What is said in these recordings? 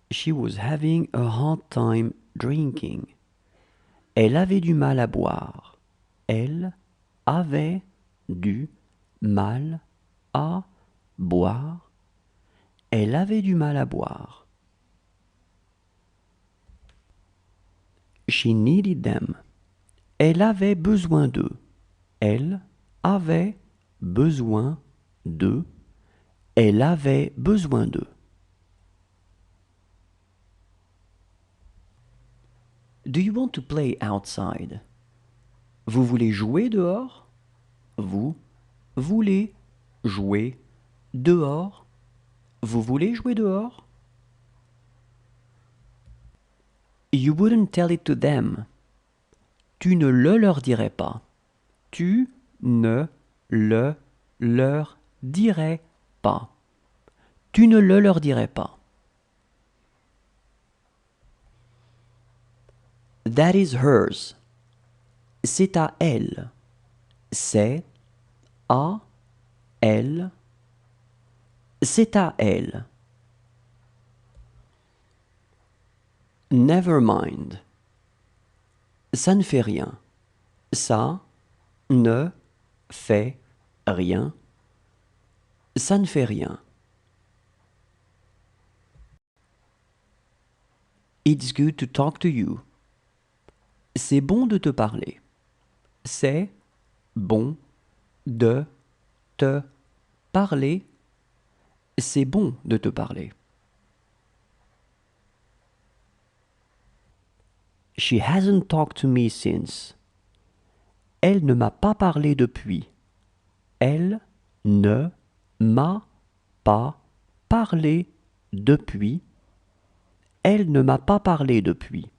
She was having a hard time drinking. Elle avait du mal à boire. Elle avait du mal à boire. Elle avait du mal à boire. She needed them. Elle avait besoin d'eux. Elle avait besoin d'eux. Elle avait besoin d'eux. Do you want to play outside? Vous voulez jouer dehors? Vous voulez jouer dehors? Vous voulez jouer dehors? You wouldn't tell it to them. Tu ne le leur dirais pas. Tu ne le leur dirais pas. Tu ne le leur dirais pas. That is hers. C'est à elle. C'est à elle. C'est à elle. Never mind. Ça ne fait rien. Ça ne fait rien. Ça ne fait rien. It's good to talk to you. C'est bon de te parler. C'est bon de te parler. C'est bon de te parler. She hasn't talked to me since. Elle ne m'a pas parlé depuis. Elle ne m'a pas parlé depuis. Elle ne m'a pas parlé depuis.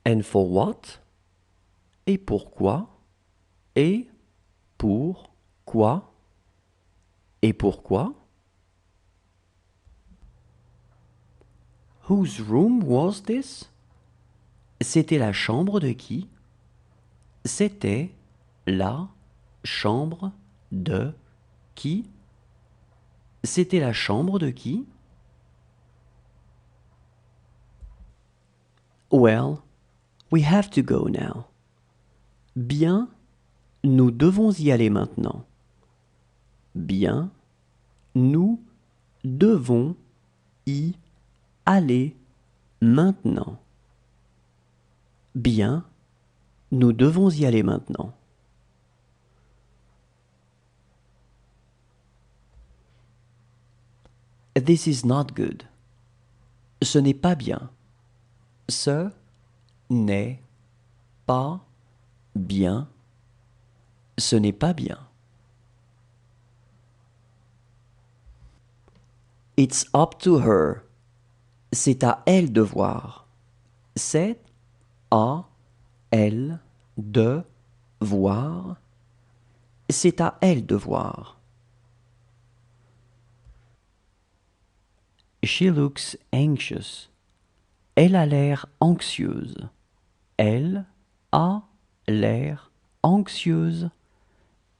And for what? Et pourquoi? Et pourquoi? Et pourquoi? Whose room was this? C'était la chambre de qui? C'était la chambre de qui? C'était la chambre de qui? Well, we have to go now. Bien, nous devons y aller maintenant. Bien, nous devons y aller maintenant. Bien, nous devons y aller maintenant. This is not good. Ce n'est pas bien. Ce n'est pas bien. Ce n'est pas bien. It's up to her. C'est à elle de voir. C'est à elle de voir. C'est à elle de voir. She looks anxious. Elle a l'air anxieuse. Elle a l'air anxieuse.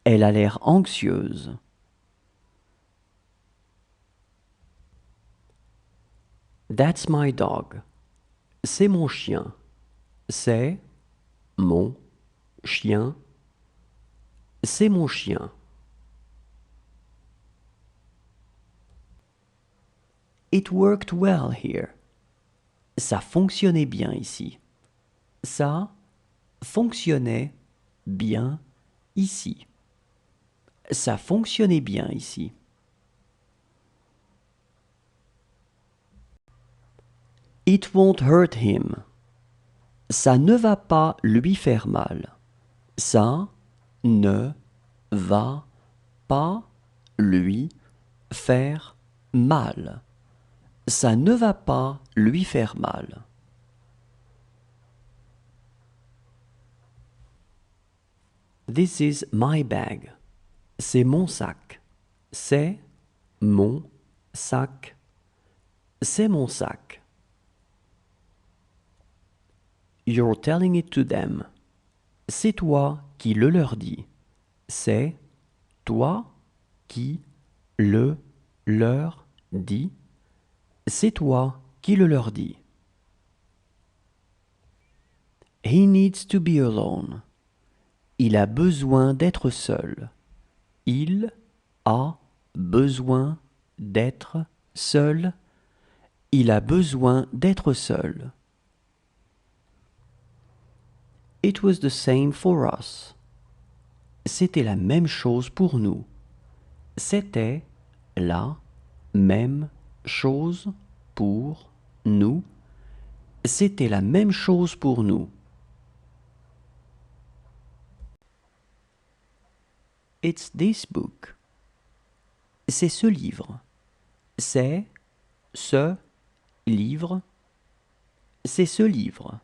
Elle a l'air anxieuse. That's my dog. C'est mon chien. C'est mon chien. C'est mon chien. It worked well here. Ça fonctionnait bien ici. Ça fonctionnait bien ici. Ça fonctionnait bien ici. It won't hurt him. Ça ne va pas lui faire mal. Ça ne va pas lui faire mal. Ça ne va pas lui faire mal. This is my bag. C'est mon sac. C'est mon sac. C'est mon sac. You're telling it to them. C'est toi qui le leur dis. C'est toi qui le leur dit, c'est toi qui le leur dis. He needs to be alone. Il a besoin d'être seul. Il a besoin d'être seul. Il a besoin d'être seul. It was the same for us. C'était la même chose pour nous. C'était la même chose pour nous. C'était la même chose pour nous. It's this book. C'est ce livre. C'est ce livre. C'est ce livre.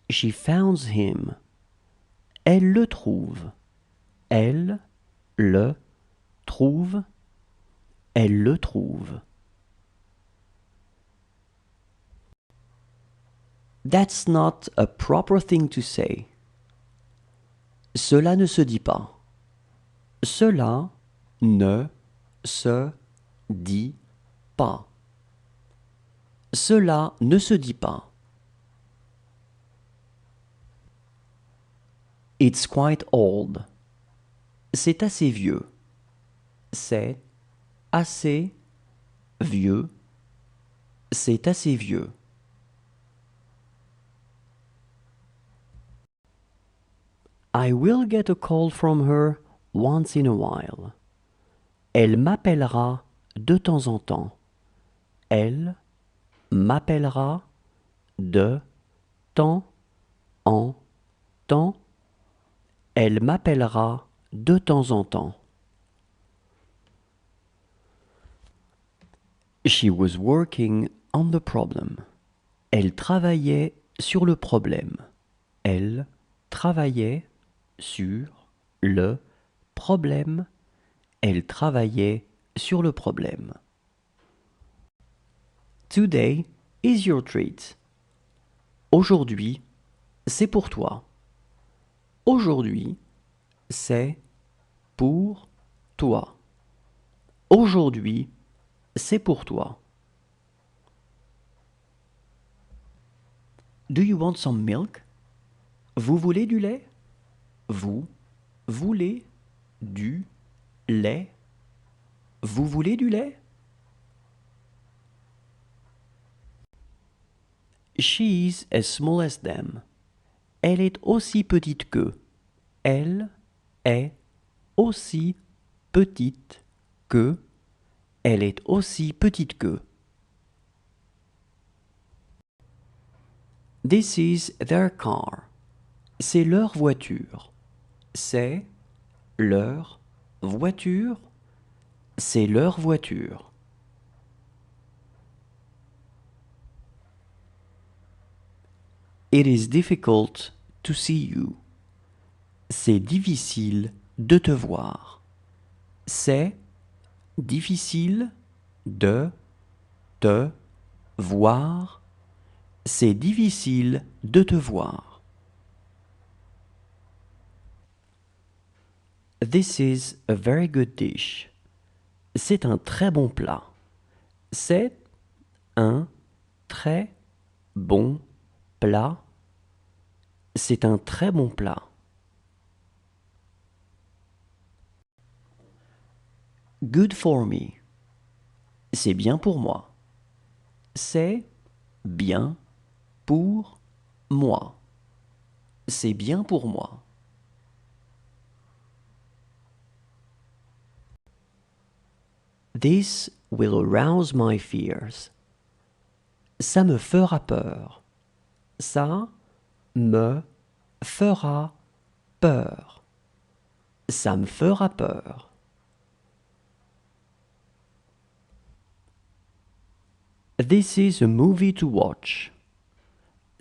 She found him. Elle le trouve. Elle le trouve. Elle le trouve. That's not a proper thing to say. Cela ne se dit pas. Cela ne se dit pas. Cela ne se dit pas. It's quite old. C'est assez vieux. C'est assez vieux. C'est assez vieux. I will get a call from her once in a while. Elle m'appellera de temps en temps. Elle m'appellera de temps en temps. Elle m'appellera de temps en temps. She was working on the problem. Elle travaillait sur le problème. Elle travaillait sur le problème. Elle travaillait sur le problème. Today is your treat. Aujourd'hui, c'est pour toi. Aujourd'hui, c'est pour toi. Aujourd'hui, c'est pour toi. Do you want some milk? Vous voulez du lait? Vous voulez du lait? Vous voulez du lait? She's as small as them. Elle est aussi petite qu'eux. Elle est aussi petite que. Elle est aussi petite que. This is their car. C'est leur voiture. C'est leur voiture. C'est leur voiture. It is difficult to see you. C'est difficile de te voir. C'est difficile de te voir. C'est difficile de te voir. This is a very good dish. C'est un très bon plat. C'est un très bon plat. C'est un très bon plat. Good for me. C'est bien pour moi. C'est bien pour moi. C'est bien pour moi. This will arouse my fears. Ça me fera peur. Ça me fera peur. Ça me fera peur. This is a movie to watch.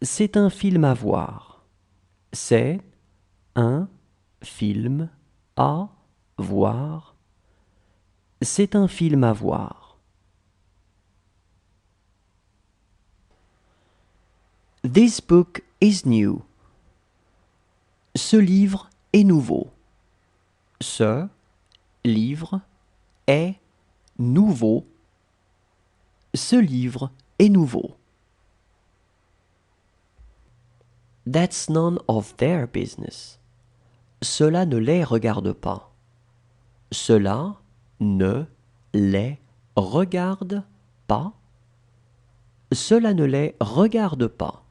C'est un film à voir. C'est un film à voir. C'est un film à voir. This book is new. Ce livre est nouveau. Ce livre est nouveau. Ce livre est nouveau. That's none of their business. Cela ne les regarde pas. Cela ne les regarde pas. Cela ne les regarde pas.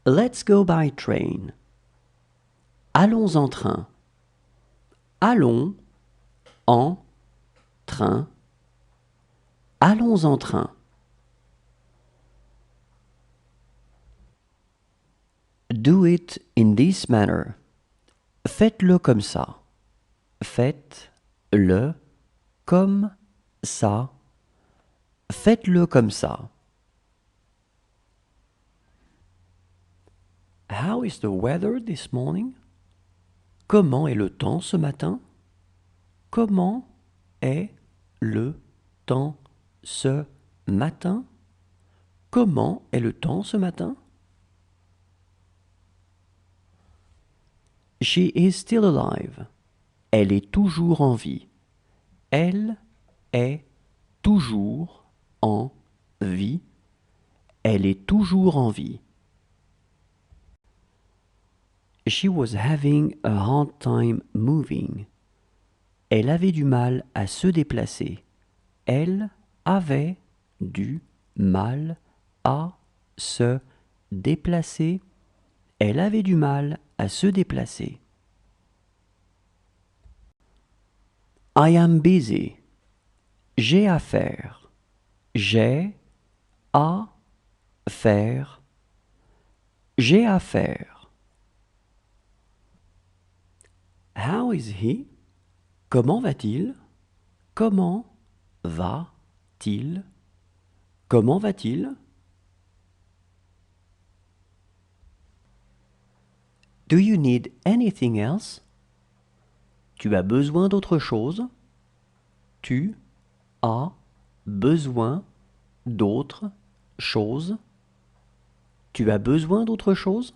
Let's go by train. Allons en train. Allons en train. Allons en train. Do it in this manner. Faites-le comme ça. Faites-le comme ça. Faites-le comme ça. How is the weather this morning? Comment est le temps ce matin? Comment est le temps ce matin? Comment est le temps ce matin? She is still alive. Elle est toujours en vie. Elle est toujours en vie. Elle est toujours en vie. She was having a hard time moving. Elle avait du mal à se déplacer. Elle avait du mal à se déplacer. Elle avait du mal à se déplacer. I am busy. J'ai à faire. J'ai à faire. J'ai à faire. How is he? Comment va-t-il? Comment va-t-il? Comment va-t-il? Do you need anything else? Tu as besoin d'autre chose? Tu as besoin d'autre chose? Tu as besoin d'autre chose?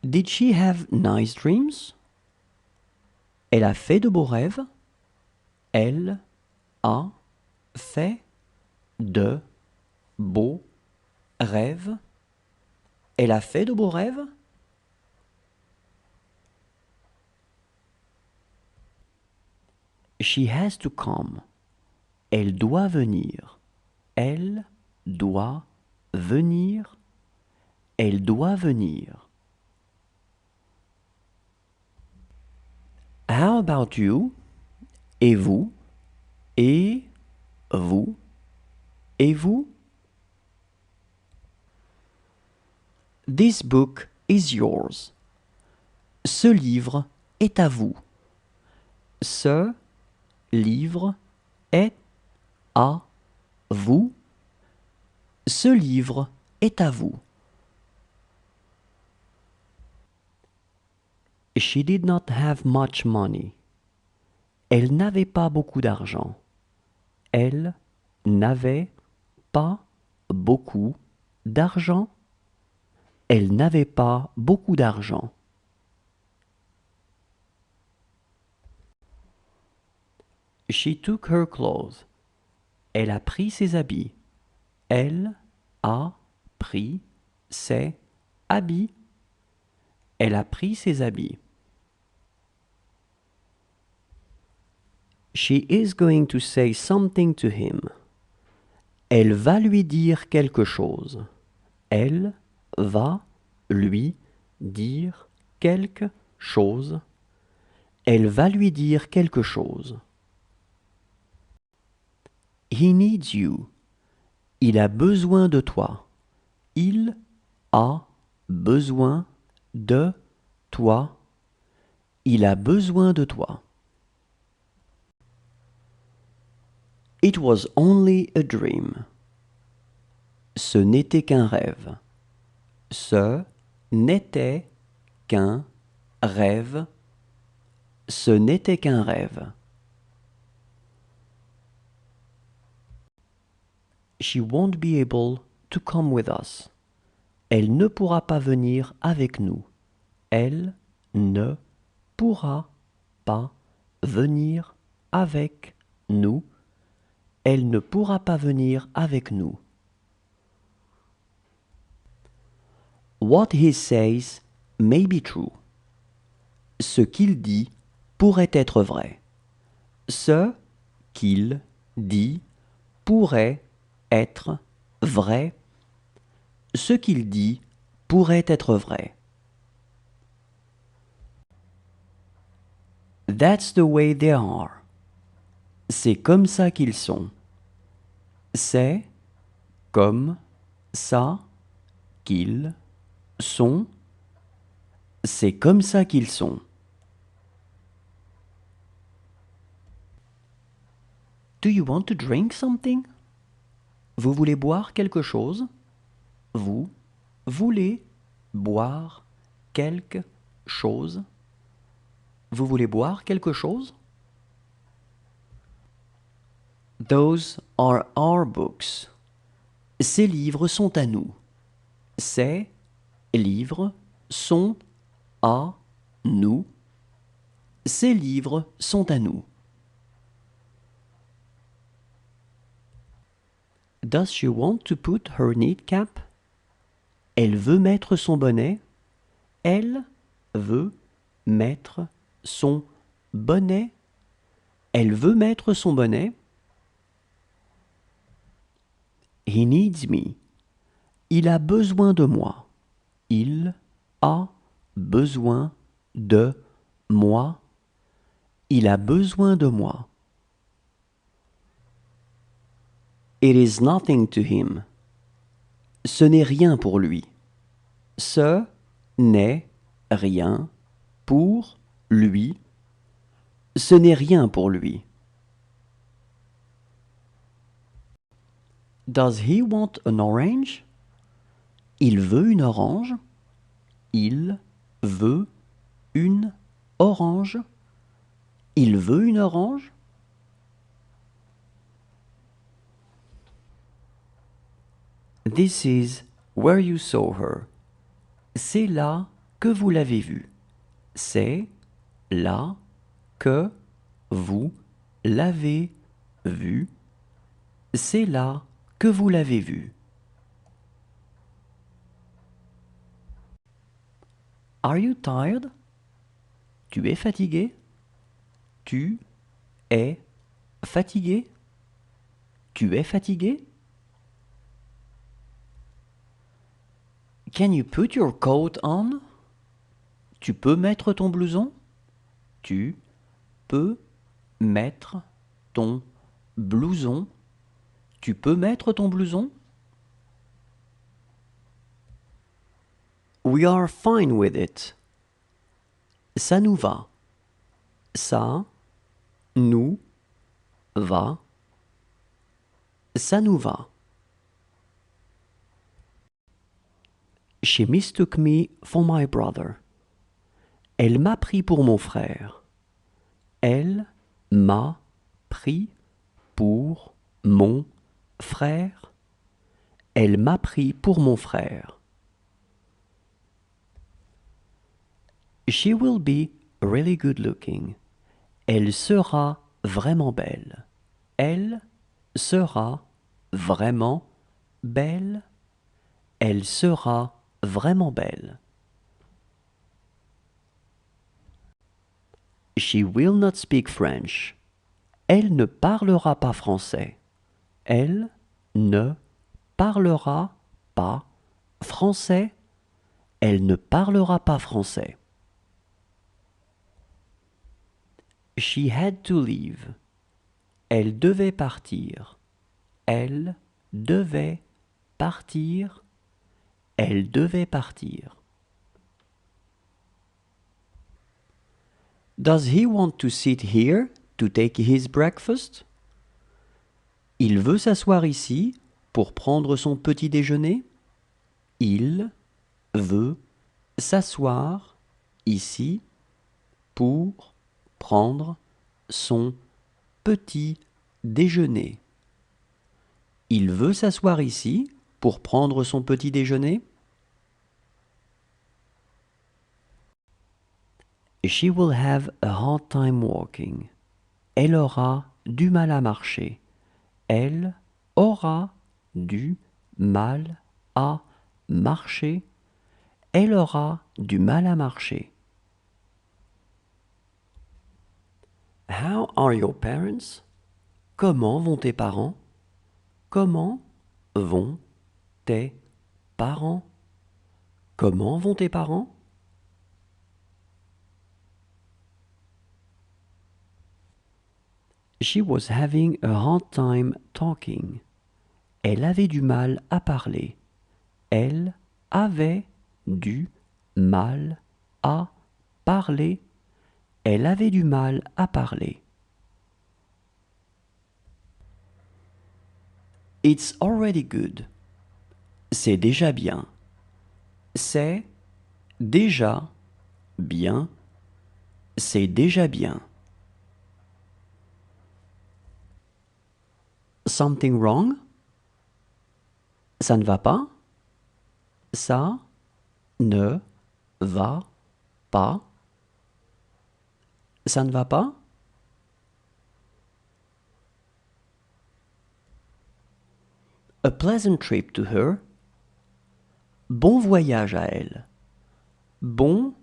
Did she have nice dreams? Elle a fait de beaux rêves? Elle a fait de beaux rêves? Elle a fait de beaux rêves? She has to come. Elle doit venir. Elle doit venir. Elle doit venir. How about you? Et vous? Et vous? Et vous? This book is yours. Ce livre est à vous. Ce livre est à vous. Ce livre est à vous. She did not have much money. Elle n'avait pas beaucoup d'argent. Elle n'avait pas beaucoup d'argent. Elle n'avait pas beaucoup d'argent. She took her clothes. Elle a pris ses habits. Elle a pris ses habits. Elle a pris ses habits. She is going to say something to him. Elle va lui dire quelque chose. Elle va lui dire quelque chose. Elle va lui dire quelque chose. He needs you. Il a besoin de toi. Il a besoin de toi. Il a besoin de toi. It was only a dream. Ce n'était qu'un rêve. Ce n'était qu'un rêve. Ce n'était qu'un rêve. She won't be able to come with us. Elle ne pourra pas venir avec nous. Elle ne pourra pas venir avec nous. Elle ne pourra pas venir avec nous. What he says may be true. Ce qu'il dit pourrait être vrai. Ce qu'il dit pourrait être vrai. Ce qu'il dit pourrait être vrai. That's the way they are. C'est comme ça qu'ils sont. C'est comme ça qu'ils sont. C'est comme ça qu'ils sont. Do you want to drink something? Vous voulez boire quelque chose? Vous voulez boire quelque chose? Vous voulez boire quelque chose? Those are our books. Ces livres sont à nous. Ces livres sont à nous. Ces livres sont à nous. Does she want to put her knit cap? Elle veut mettre son bonnet. Elle veut mettre son bonnet. Elle veut mettre son bonnet. He needs me. Il a besoin de moi. Il a besoin de moi. Il a besoin de moi. It is nothing to him. Ce n'est rien pour lui. Ce n'est rien pour lui. Ce n'est rien pour lui. Does he want an orange? Il veut une orange. Il veut une orange. Il veut une orange. This is where you saw her. C'est là que vous l'avez vue. C'est là que vous l'avez vue. C'est là que vous l'avez vue. Are you tired? Tu es fatigué? Tu es fatigué? Tu es fatigué? Can you put your coat on? Tu peux mettre ton blouson? Tu peux mettre ton blouson? Tu peux mettre ton blouson? We are fine with it. Ça nous va. Ça nous va. Ça nous va. She mistook me for my brother. Elle m'a pris pour mon frère. Elle m'a pris pour mon frère. Elle m'a pris pour mon frère. She will be really good looking. Elle sera vraiment belle. Elle sera vraiment belle. Elle sera vraiment belle. She will not speak French. Elle ne parlera pas français. Elle ne parlera pas français. Elle ne parlera pas français. She had to leave. Elle devait partir. Elle devait partir. Elle devait partir. Does he want to sit here to take his breakfast? Il veut s'asseoir ici pour prendre son petit déjeuner? Il veut s'asseoir ici pour prendre son petit déjeuner. Il veut s'asseoir ici pour prendre son petit déjeuner? She will have a hard time walking. Elle aura du mal à marcher. Elle aura du mal à marcher. Elle aura du mal à marcher. How are your parents? Comment vont tes parents? Comment vont tes parents? Comment vont tes parents? She was having a hard time talking. Elle avait du mal à parler. Elle avait du mal à parler. Elle avait du mal à parler. It's already good. C'est déjà bien. C'est déjà bien. C'est déjà bien. Something wrong? Ça ne va pas? Ça ne va pas? Ça ne va pas? A pleasant trip to her. Bon voyage à elle. Bon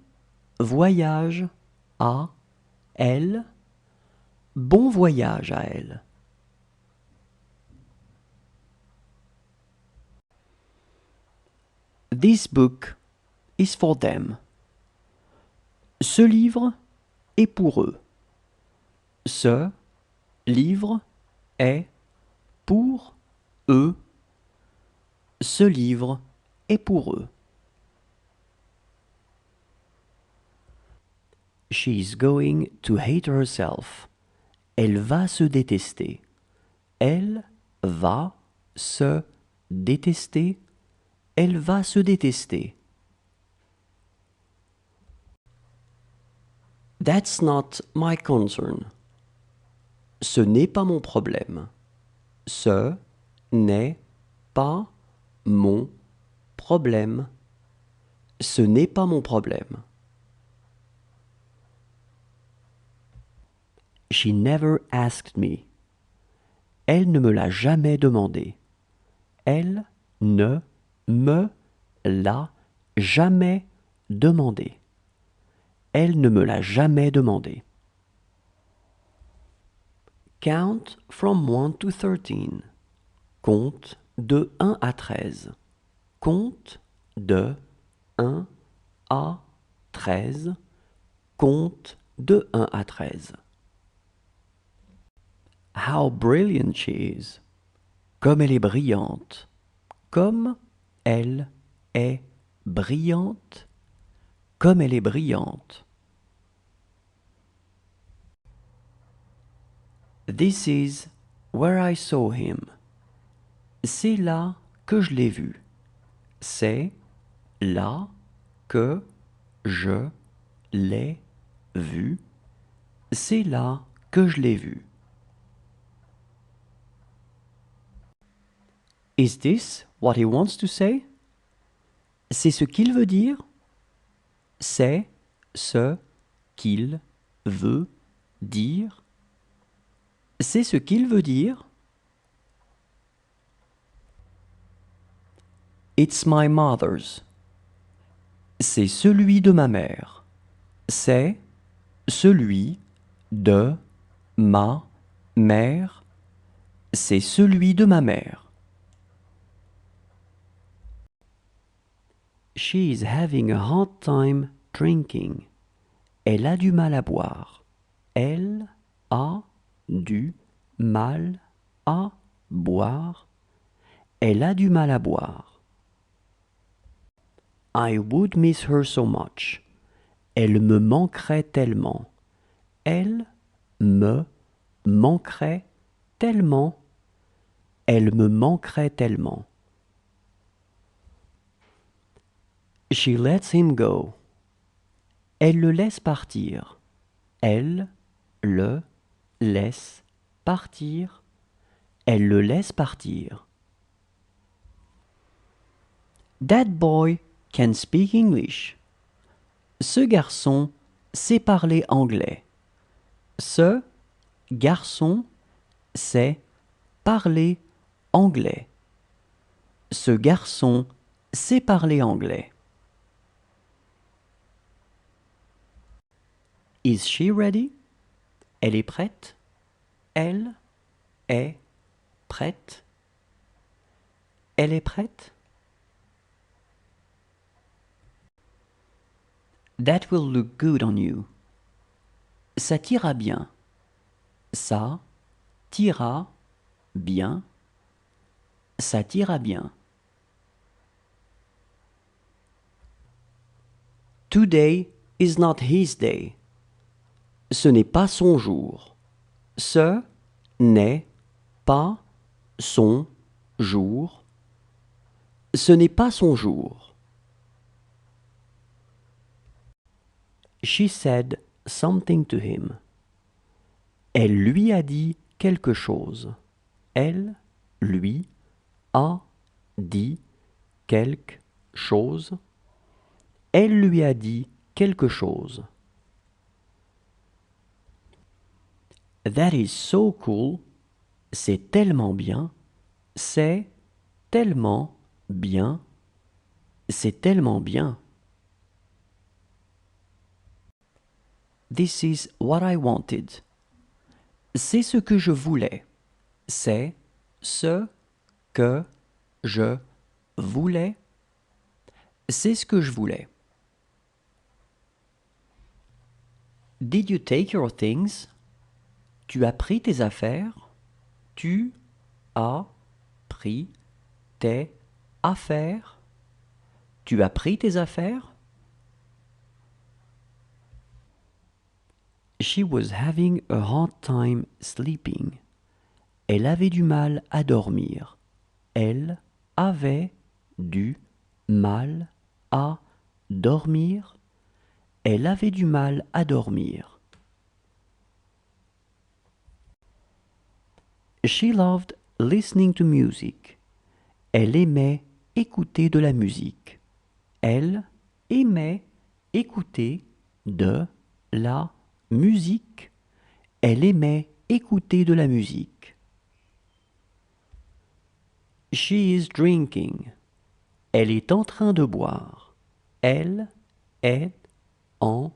voyage à elle. Bon voyage à elle. This book is for them. Ce livre est pour eux. Ce livre est pour eux. Ce livre est pour eux. She is going to hate herself. Elle va se détester. Elle va se détester. Elle va se détester. That's not my concern. Ce n'est pas mon problème. Ce n'est pas mon problème. Ce n'est pas mon problème. She never asked me. Elle ne me l'a jamais demandé. Elle ne me l'a jamais demandé. Elle ne me l'a jamais demandé. Count from 1 to 13. Compte de 1 à 13. Compte de 1 à 13. Compte de 1 à 13. How brilliant she is. Comme elle est brillante. Comme elle est brillante. Comme elle est brillante. This is where I saw him. C'est là que je l'ai vu. C'est là que je l'ai vu. C'est là que je l'ai vu. Is this what he wants to say? C'est ce qu'il veut dire? C'est ce qu'il veut dire? C'est ce qu'il veut dire? It's my mother's. C'est celui de ma mère. C'est celui de ma mère. C'est celui de ma mère. She is having a hard time drinking. Elle a du mal à boire. Elle a du mal à boire. Elle a du mal à boire. I would miss her so much. Elle me manquerait tellement. Elle me manquerait tellement. Elle me manquerait tellement. She lets him go. Elle le laisse partir. Elle le laisse partir. Elle le laisse partir. That boy can speak English. Ce garçon sait parler anglais. Ce garçon sait parler anglais. Ce garçon sait parler anglais. Is she ready? Elle est prête? Elle est prête? Elle est prête? That will look good on you. Ça t'ira bien. Ça t'ira bien. Ça t'ira bien. Today is not his day. Ce n'est pas son jour. Ce n'est pas son jour. Ce n'est pas son jour. She said something to him. Elle lui a dit quelque chose. Elle lui a dit quelque chose. Elle lui a dit quelque chose. That is so cool. C'est tellement bien. C'est tellement bien. C'est tellement bien. This is what I wanted. C'est ce que je voulais. C'est ce que je voulais. C'est ce que je voulais. Did you take your things? Tu as pris tes affaires? Tu as pris tes affaires? Tu as pris tes affaires? She was having a hard time sleeping. Elle avait du mal à dormir. Elle avait du mal à dormir. Elle avait du mal à dormir. She loved listening to music. Elle aimait écouter de la musique. Elle aimait écouter de la musique. Elle aimait écouter de la musique. She is drinking. Elle est en train de boire. Elle est en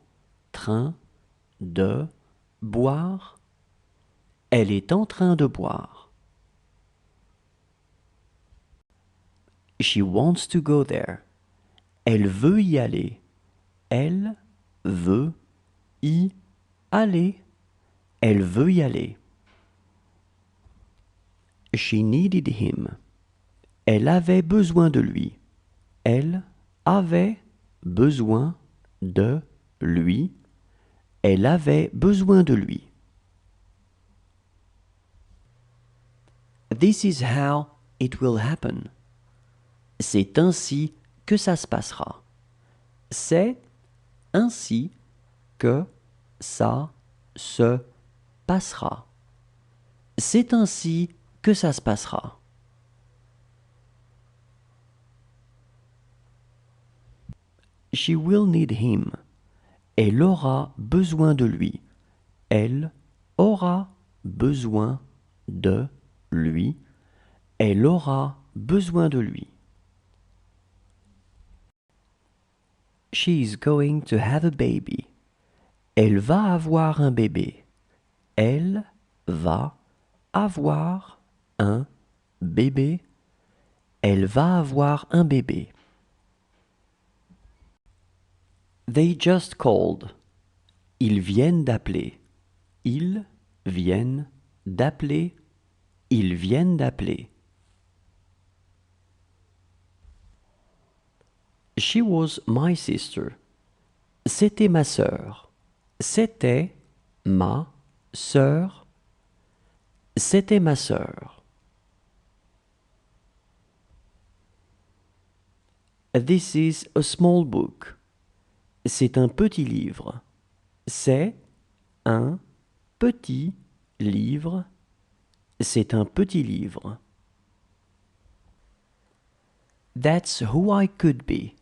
train de boire. Elle est en train de boire. She wants to go there. Elle veut y aller. Elle veut y aller. Elle veut y aller. She needed him. Elle avait besoin de lui. Elle avait besoin de lui. Elle avait besoin de lui. This is how it will happen. C'est ainsi que ça se passera. C'est ainsi que ça se passera. C'est ainsi que ça se passera. She will need him. Elle aura besoin de lui. Elle aura besoin de lui. Elle aura besoin de lui. She is going to have a baby. Elle va avoir un bébé. Elle va avoir un bébé. Elle va avoir un bébé. They just called. Ils viennent d'appeler. Ils viennent d'appeler. Ils viennent d'appeler. She was my sister. C'était ma sœur. C'était ma sœur. C'était ma sœur. This is a small book. C'est un petit livre. C'est un petit livre. C'est un petit livre. That's who I could be.